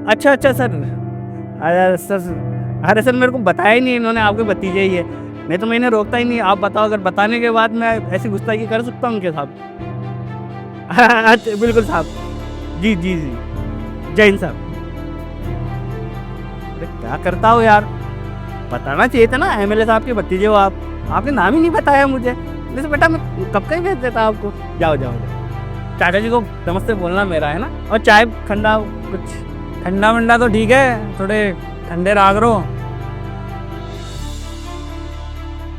अच्छा अच्छा सर। अरे सर, अरे सर मेरे को बताया ही नहीं इन्होंने, आपके भतीजे ही है। नहीं तो मैं इन्हें रोकता ही नहीं। आप बताओ, अगर बताने के बाद मैं ऐसी गुस्ताखी कर सकता हूँ उनके साथ? अच्छा बिल्कुल साहब। जी जी जी। जय हिंद साहब। अरे क्या करता हो यार, बताना चाहिए था ना, एमएलए साहब के भतीजे हो आप। आपने नाम ही नहीं बताया मुझे। वैसे बेटा मैं कब का ही भेज देता आपको। जाओ जाओ जाओ, चाचा जी को नमस्ते बोलना मेरा, है ना। और चाय ठंडा कुछ। ठंडा वंडा तो ठीक है, थोड़े ठंडे राग रो।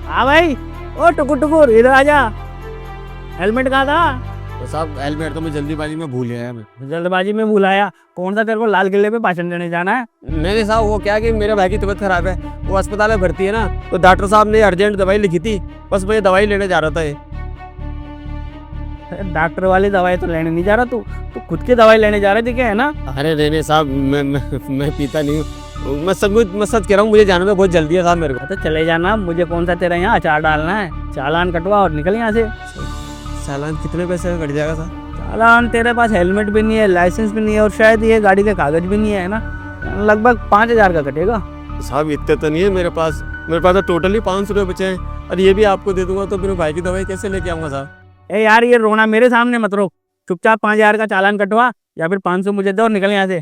हाँ भाई। ओ टुकुर टुकुर इधर आ जा। हेलमेट कहाँ था? तो साहब हेलमेट तो मैं जल्दीबाजी में भूल गया मैं। जल्दबाजी में बुलाया? कौन सा तेरे को लाल किले पे भाषण देने जाना है? नहीं साहब, वो क्या कि मेरे भाई की तबीयत खराब है, वो अस्पताल में भर्ती है ना, तो डॉक्टर साहब ने अर्जेंट दवाई लिखी थी, बस मैं दवाई लेने जा रहा था ये। डॉक्टर वाली दवाई तो लेने नहीं जा रहा तू। तू खुद की दवाई लेने जा रहे थे क्या, है ना? अरे नहीं साहब, मैं पीता नहीं हूँ, मैं सच कह रहा हूँ, मुझे जाने में बहुत जल्दी है साहब मेरे को। तो चले जाना, मुझे कौन सा तेरा यहाँ अचार डालना है। चालान कटवा और निकल यहाँ से। चालान कितने पैसे का कट जाएगा साहब? चालान, तेरे पास हेलमेट भी नहीं है, लाइसेंस भी नहीं है, और शायद ये गाड़ी के कागज भी नहीं है ना। लगभग 5,000 का कटेगा। साहब इतने तो नहीं है मेरे पास तो टोटली 500 रुपये बचे हैं, और ये भी आपको दे दूंगा तो मेरे भाई की दवाई कैसे लेके आऊँगा साहब? ए यार, ये रोना मेरे सामने मत रोक। चुपचाप 5,000 का चालान कटवा, या फिर 500 मुझे दो और निकल यहाँ से।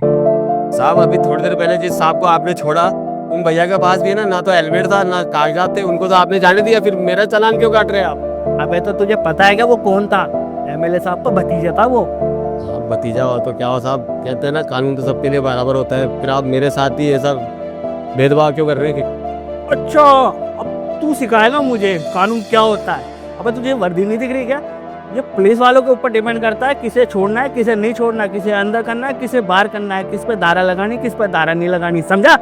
साहब अभी थोड़ी देर पहले जिस साहब को आपने छोड़ा, उन भैया के पास भी है ना तो हेलमेट था ना कागजात थे, उनको तो आपने जाने दिया, फिर मेरा चालान क्यों काट रहे हैं आप? अबे तो तुझे पता है क्या वो कौन था? एमएलए साहब का भतीजा था वो। आप भतीजा हो तो क्या हो साहब, कहते हैं ना कानून तो सबके लिए बराबर होता है, फिर आप मेरे साथ ही ये सब भेदभाव क्यों कर रहे हैं? अच्छा, अब तू सिखाएगा मुझे कानून क्या होता है? अबे तुझे वर्दी नहीं दिख रही क्या? ये पुलिस वालों के ऊपर डिपेंड करता है किसे छोड़ना है किसे नहीं छोड़ना, किसे अंदर करना है किसे बाहर करना है, किस पे धारा लगानी किस पे धारा नहीं लगानी, समझा?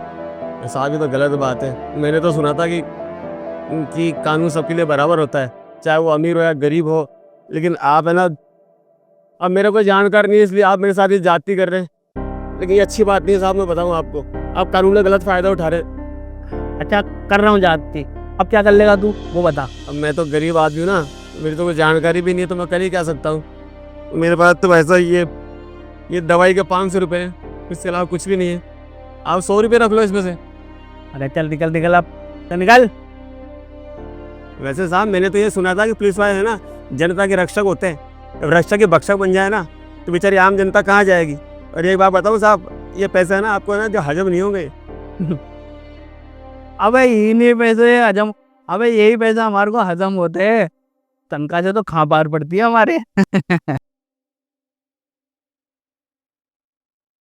साहब ये तो गलत बात है, मैंने तो सुना था कि कानून सबके लिए बराबर होता है, चाहे वो अमीर हो या गरीब हो, लेकिन आप है ना, अब मेरे को जानकार नहीं है इसलिए आप मेरे साथ ये जाति कर रहे हैं, लेकिन ये अच्छी बात नहीं है साहब, मैं बताऊँ आपको, आप कानून का गलत फायदा उठा रहे हैं। अच्छा, कर रहा हूँ जाती। अब क्या कर लेगा तू, वो बता। अब मैं तो गरीब आदमी हूँ ना, मेरी तो कोई जानकारी भी नहीं है, तो मैं कर ही क्या सकता हूँ? मेरे पास तो वैसा ये दवाई के 500 रुपये हैं, इसके अलावा कुछ भी नहीं है, आप 100 रुपये रख लो इसमें से। अरे चल निकल निकल, अब चल निकल। वैसे साहब मैंने तो ये सुना था कि पुलिस वाले है ना जनता के रक्षक होते हैं, जब रक्षक के भक्षक बन जाए ना तो बेचारी आम जनता कहाँ जाएगी? और एक बात बताऊँ साहब, ये पैसा है ना आपको है ना जो हजम नहीं होंगे। अबे इन्हीं पैसे हजम, अबे यही पैसा हमारे को हजम होते हैं। तनख्वाह से तो खा पार पड़ती है हमारे।